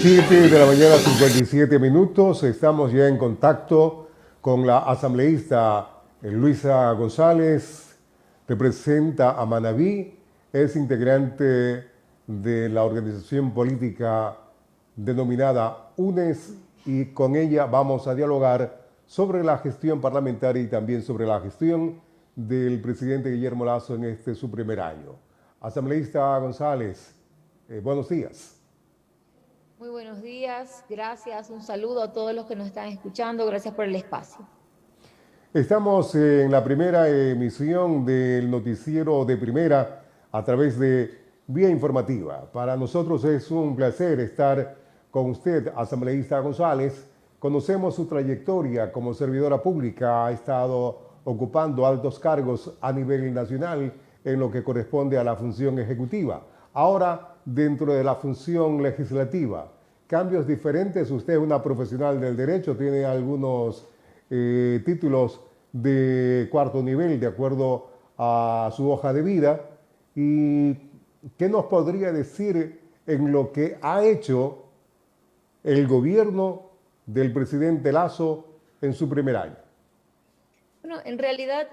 7 de la mañana, 57 minutos. Estamos ya en contacto con la asambleísta Luisa González. Representa a Manabí, es integrante de la organización política denominada UNES, y con ella vamos a dialogar sobre la gestión parlamentaria y también sobre la gestión del presidente Guillermo Lasso en su primer año. Asambleísta González, buenos días. Muy buenos días, gracias, un saludo a todos los que nos están escuchando, gracias por el espacio. Estamos en la primera emisión del noticiero de primera a través de Vía Informativa. Para nosotros es un placer estar con usted, asambleísta González. Conocemos su trayectoria como servidora pública, ha estado ocupando altos cargos a nivel nacional en lo que corresponde a la función ejecutiva. Ahora, dentro de la función legislativa, cambios diferentes. Usted es una profesional del derecho, tiene algunos títulos de cuarto nivel de acuerdo a su hoja de vida. ¿Y qué nos podría decir en lo que ha hecho el gobierno del presidente Lasso en su primer año? Bueno, en realidad,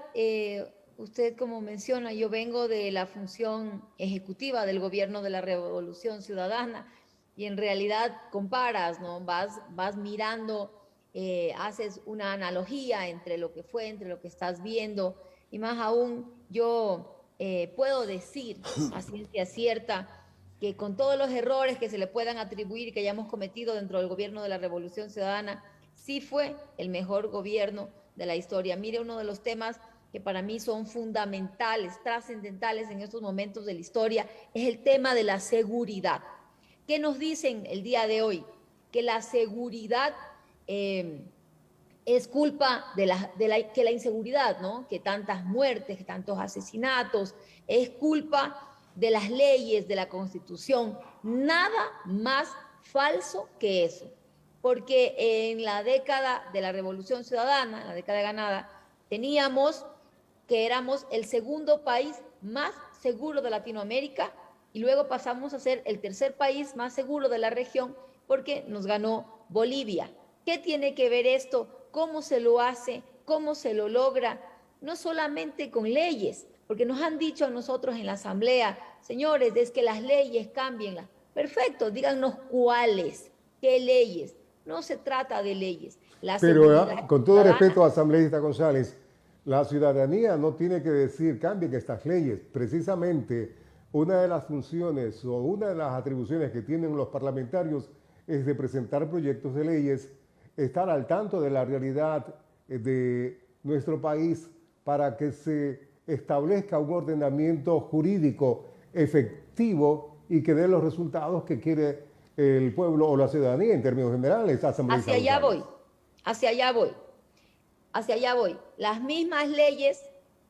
usted como menciona, yo vengo de la función ejecutiva del gobierno de la Revolución Ciudadana y en realidad comparas, ¿no? Vas mirando, haces una analogía entre lo que fue, entre lo que estás viendo y más aún yo puedo decir a ciencia cierta que con todos los errores que se le puedan atribuir y que hayamos cometido dentro del gobierno de la Revolución Ciudadana, sí fue el mejor gobierno de la historia. Mire, uno de los temas que para mí son fundamentales, trascendentales en estos momentos de la historia, es el tema de la seguridad. ¿Qué nos dicen el día de hoy? Que la seguridad es culpa de la inseguridad, ¿no? Que tantas muertes, que tantos asesinatos, es culpa de las leyes, de la Constitución. Nada más falso que eso. Porque en la década de la Revolución Ciudadana, en la década ganada, teníamos que éramos el segundo país más seguro de Latinoamérica y luego pasamos a ser el tercer país más seguro de la región porque nos ganó Bolivia. ¿Qué tiene que ver esto? ¿Cómo se lo hace? ¿Cómo se lo logra? No solamente con leyes, porque nos han dicho a nosotros en la asamblea, señores, es que las leyes cámbienlas. Perfecto, díganos cuáles, qué leyes. No se trata de leyes. La Pero seguridad con todo ciudadana. respeto, asambleísta González, la ciudadanía no tiene que decir cambien estas leyes. Precisamente una de las funciones o una de las atribuciones que tienen los parlamentarios es de presentar proyectos de leyes, estar al tanto de la realidad de nuestro país para que se establezca un ordenamiento jurídico efectivo y que dé los resultados que quiere el pueblo o la ciudadanía en términos generales. Hacia allá voy, hacia allá voy, hacia allá voy. Las mismas leyes,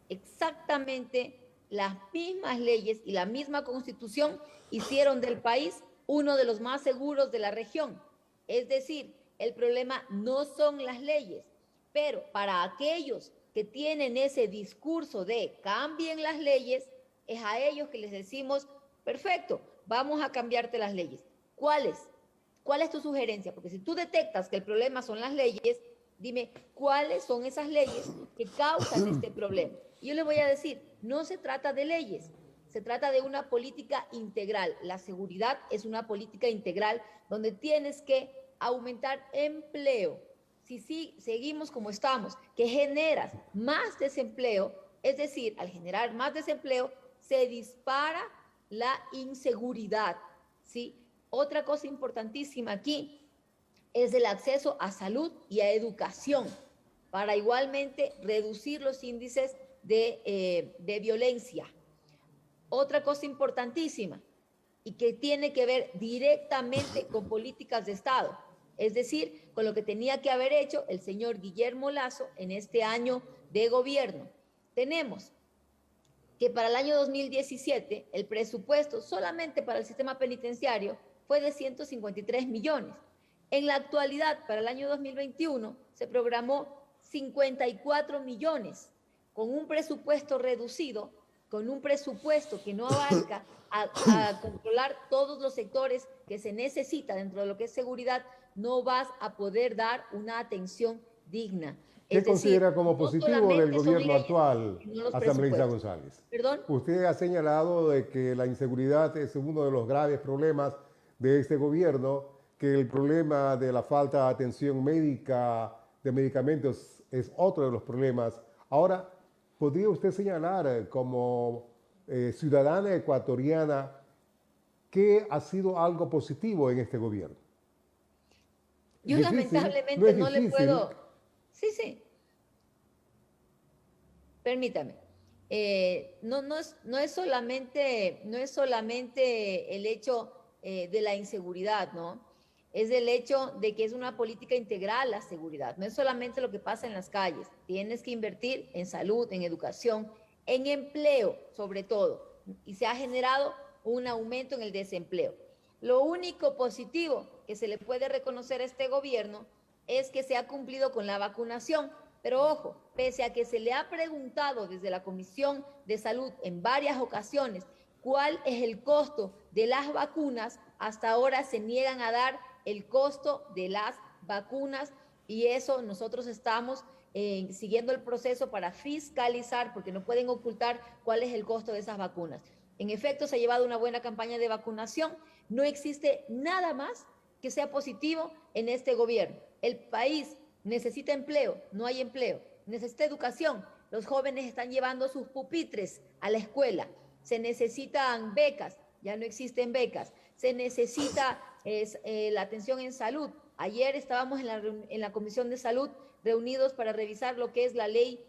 exactamente las mismas leyes y la misma constitución hicieron del país uno de los más seguros de la región. Es decir, el problema no son las leyes, pero para aquellos que tienen ese discurso de cambien las leyes, es a ellos que les decimos, perfecto, vamos a cambiarte las leyes. ¿Cuáles? ¿Cuál es tu sugerencia? Porque si tú detectas que el problema son las leyes, dime cuáles son esas leyes que causan este problema. Y yo le voy a decir, no se trata de leyes, se trata de una política integral. La seguridad es una política integral donde tienes que aumentar empleo. Si seguimos como estamos, que generas más desempleo, es decir, al generar más desempleo, se dispara la inseguridad, ¿sí? Otra cosa importantísima aquí es el acceso a salud y a educación para igualmente reducir los índices de violencia. Otra cosa importantísima y que tiene que ver directamente con políticas de Estado, es decir, con lo que tenía que haber hecho el señor Guillermo Lasso en este año de gobierno. Tenemos que para el año 2017 el presupuesto solamente para el sistema penitenciario fue de 153 millones. En la actualidad, para el año 2021, se programó 54 millones, con un presupuesto reducido con un presupuesto que no abarca a controlar todos los sectores que se necesita dentro de lo que es seguridad, no vas a poder dar una atención digna. ¿Qué Es decir, considera como no positivo del solamente son gobierno leyes, actual, sino los asambleísta presupuestos. González? ¿Perdón? Usted ha señalado de que la inseguridad es uno de los graves problemas de este gobierno, que el problema de la falta de atención médica, de medicamentos, es otro de los problemas. Ahora, ¿podría usted señalar como ciudadana ecuatoriana qué ha sido algo positivo en este gobierno? Yo Difícil, no lamentablemente es no le difícil. puedo... Sí, sí, permítame. No es solamente el hecho de la inseguridad, ¿no? Es el hecho de que es una política integral la seguridad. No es solamente lo que pasa en las calles. Tienes que invertir en salud, en educación, en empleo, sobre todo. Y se ha generado un aumento en el desempleo. Lo único positivo que se le puede reconocer a este gobierno es que se ha cumplido con la vacunación. Pero ojo, pese a que se le ha preguntado desde la Comisión de Salud en varias ocasiones cuál es el costo de las vacunas, hasta ahora se niegan a dar el costo de las vacunas y eso nosotros estamos siguiendo el proceso para fiscalizar porque no pueden ocultar cuál es el costo de esas vacunas. En efecto, se ha llevado una buena campaña de vacunación. No existe nada más que sea positivo en este gobierno. El país necesita empleo, no hay empleo. Necesita educación, los jóvenes están llevando sus pupitres a la escuela. Se necesitan becas, ya no existen becas. Se necesita la atención en salud. Ayer estábamos en la Comisión de Salud reunidos para revisar lo que es la ley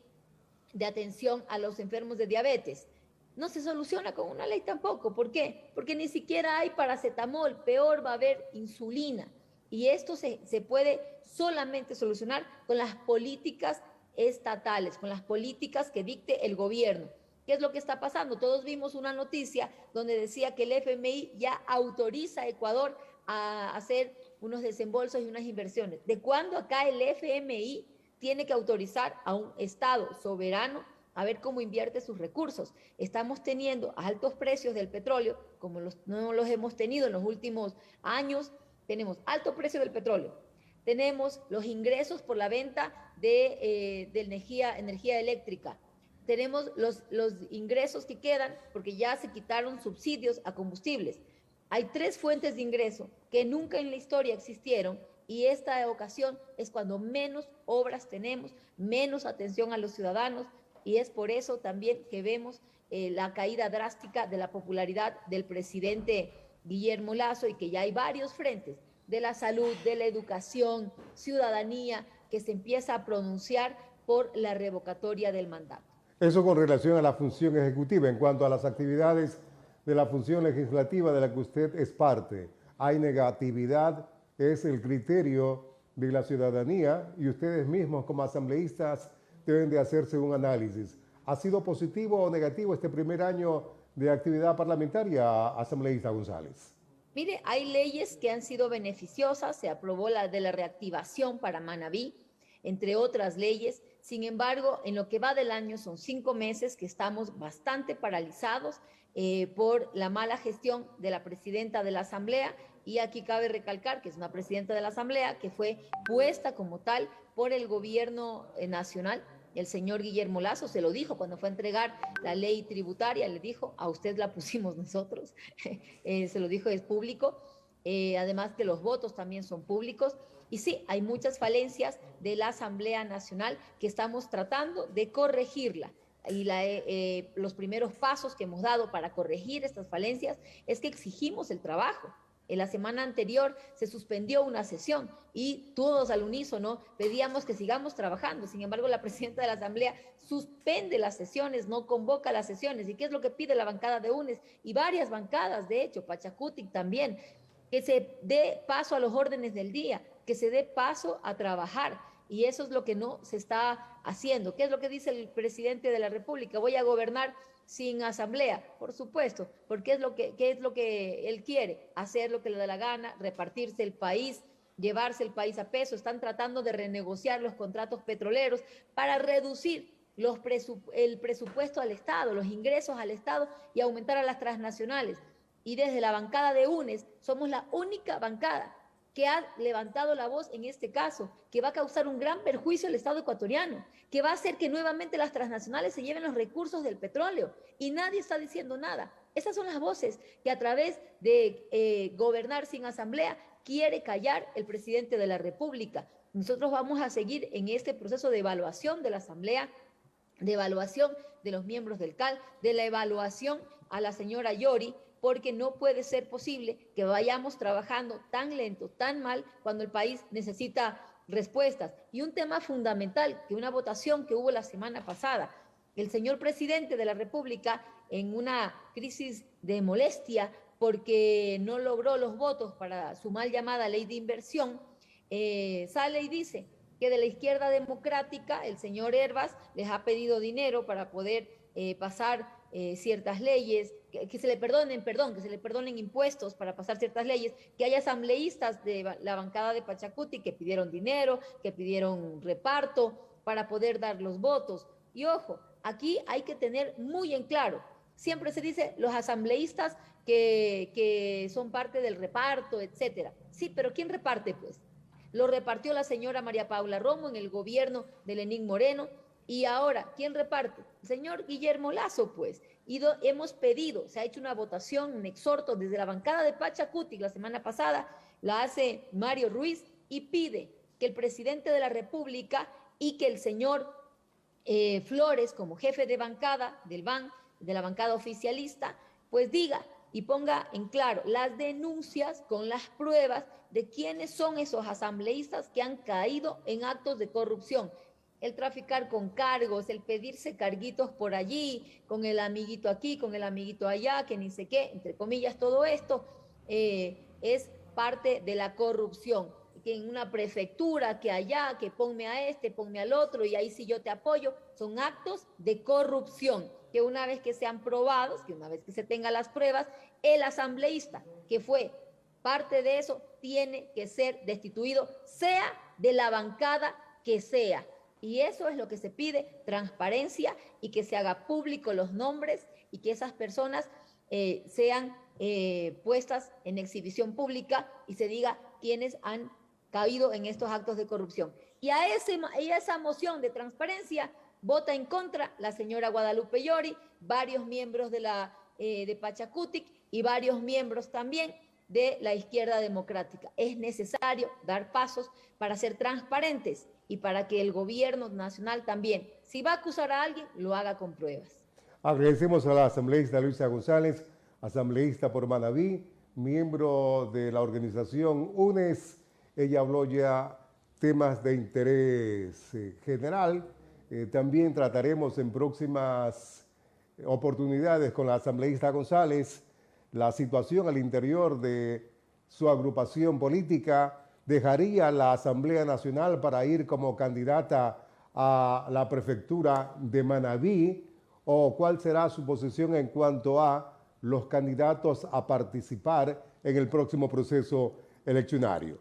de atención a los enfermos de diabetes. No se soluciona con una ley tampoco. ¿Por qué? Porque ni siquiera hay paracetamol, peor va a haber insulina. Y esto se puede solamente solucionar con las políticas estatales, con las políticas que dicte el gobierno. ¿Qué es lo que está pasando? Todos vimos una noticia donde decía que el FMI ya autoriza a Ecuador a hacer unos desembolsos y unas inversiones. ¿De cuándo acá el FMI tiene que autorizar a un Estado soberano a ver cómo invierte sus recursos? Estamos teniendo altos precios del petróleo, como no los hemos tenido en los últimos años. Tenemos alto precio del petróleo, tenemos los ingresos por la venta de energía eléctrica, tenemos los ingresos que quedan porque ya se quitaron subsidios a combustibles. Hay 3 fuentes de ingreso que nunca en la historia existieron y esta ocasión es cuando menos obras tenemos, menos atención a los ciudadanos y es por eso también que vemos la caída drástica de la popularidad del presidente Guillermo Lasso y que ya hay varios frentes de la salud, de la educación, ciudadanía, que se empieza a pronunciar por la revocatoria del mandato. Eso con relación a la función ejecutiva. En cuanto a las actividades de la función legislativa de la que usted es parte, hay negatividad, es el criterio de la ciudadanía y ustedes mismos como asambleístas deben de hacerse un análisis. ¿Ha sido positivo o negativo este primer año de actividad parlamentaria, asambleísta González? Mire, hay leyes que han sido beneficiosas, se aprobó la de la reactivación para Manabí, entre otras leyes. Sin embargo, en lo que va del año son 5 meses que estamos bastante paralizados por la mala gestión de la presidenta de la Asamblea y aquí cabe recalcar que es una presidenta de la Asamblea que fue puesta como tal por el gobierno nacional. El señor Guillermo Lasso se lo dijo cuando fue a entregar la ley tributaria, le dijo, a usted la pusimos nosotros, se lo dijo, es público, además que los votos también son públicos. Y sí, hay muchas falencias de la Asamblea Nacional que estamos tratando de corregirla. Y los primeros pasos que hemos dado para corregir estas falencias es que exigimos el trabajo. En la semana anterior se suspendió una sesión y todos al unísono pedíamos que sigamos trabajando. Sin embargo, la presidenta de la Asamblea suspende las sesiones, no convoca las sesiones. ¿Y qué es lo que pide la bancada de UNES? Y varias bancadas, de hecho, Pachacutic también, que se dé paso a los órdenes del día, que se dé paso a trabajar. Y eso es lo que no se está haciendo. ¿Qué es lo que dice el presidente de la República? Voy a gobernar sin asamblea, por supuesto, porque ¿qué es lo que él quiere? Hacer lo que le da la gana, repartirse el país, llevarse el país a peso. Están tratando de renegociar los contratos petroleros para reducir el presupuesto al Estado, los ingresos al Estado y aumentar a las transnacionales. Y desde la bancada de UNES somos la única bancada que ha levantado la voz en este caso, que va a causar un gran perjuicio al Estado ecuatoriano, que va a hacer que nuevamente las transnacionales se lleven los recursos del petróleo y nadie está diciendo nada. Esas son las voces que a través de gobernar sin asamblea quiere callar el presidente de la República. Nosotros vamos a seguir en este proceso de evaluación de la asamblea, de evaluación de los miembros del CAL, de la evaluación a la señora Yori, porque no puede ser posible que vayamos trabajando tan lento, tan mal, cuando el país necesita respuestas. Y un tema fundamental, que una votación que hubo la semana pasada, el señor presidente de la República, en una crisis de molestia porque no logró los votos para su mal llamada ley de inversión, sale y dice que de la izquierda democrática el señor Hervas les ha pedido dinero para poder pasar ciertas leyes, que se le perdonen impuestos para pasar ciertas leyes, que hay asambleístas de la bancada de Pachacuti que pidieron dinero, que pidieron reparto para poder dar los votos. Y ojo, aquí hay que tener muy en claro, siempre se dice los asambleístas que son parte del reparto, etcétera. Sí, pero ¿quién reparte pues? Lo repartió la señora María Paula Romo en el gobierno de Lenín Moreno. Y ahora, ¿quién reparte? El señor Guillermo Lasso, pues. Y hemos pedido, se ha hecho una votación, un exhorto desde la bancada de Pachacuti la semana pasada, la hace Mario Ruiz y pide que el presidente de la República y que el señor Flores, como jefe de bancada del BAN, de la bancada oficialista, pues diga y ponga en claro las denuncias con las pruebas de quiénes son esos asambleístas que han caído en actos de corrupción. El traficar con cargos, el pedirse carguitos por allí, con el amiguito aquí, con el amiguito allá, que ni sé qué, entre comillas, todo esto es parte de la corrupción. Que en una prefectura, que allá, que ponme a este, ponme al otro, y ahí sí yo te apoyo, son actos de corrupción, que una vez que sean probados, que una vez que se tengan las pruebas, el asambleísta que fue parte de eso tiene que ser destituido, sea de la bancada que sea. Y eso es lo que se pide, transparencia y que se haga público los nombres y que esas personas sean puestas en exhibición pública y se diga quiénes han caído en estos actos de corrupción. Y a esa moción de transparencia vota en contra la señora Guadalupe Llori, varios miembros de Pachacutic y varios miembros también de la izquierda democrática. Es necesario dar pasos para ser transparentes y para que el gobierno nacional también, si va a acusar a alguien, lo haga con pruebas. Agradecemos a la asambleísta Luisa González, asambleísta por Manabí, miembro de la organización UNES. Ella habló ya temas de interés general. También trataremos en próximas oportunidades con la asambleísta González la situación al interior de su agrupación política. ¿Dejaría la Asamblea Nacional para ir como candidata a la prefectura de Manabí? ¿O cuál será su posición en cuanto a los candidatos a participar en el próximo proceso eleccionario?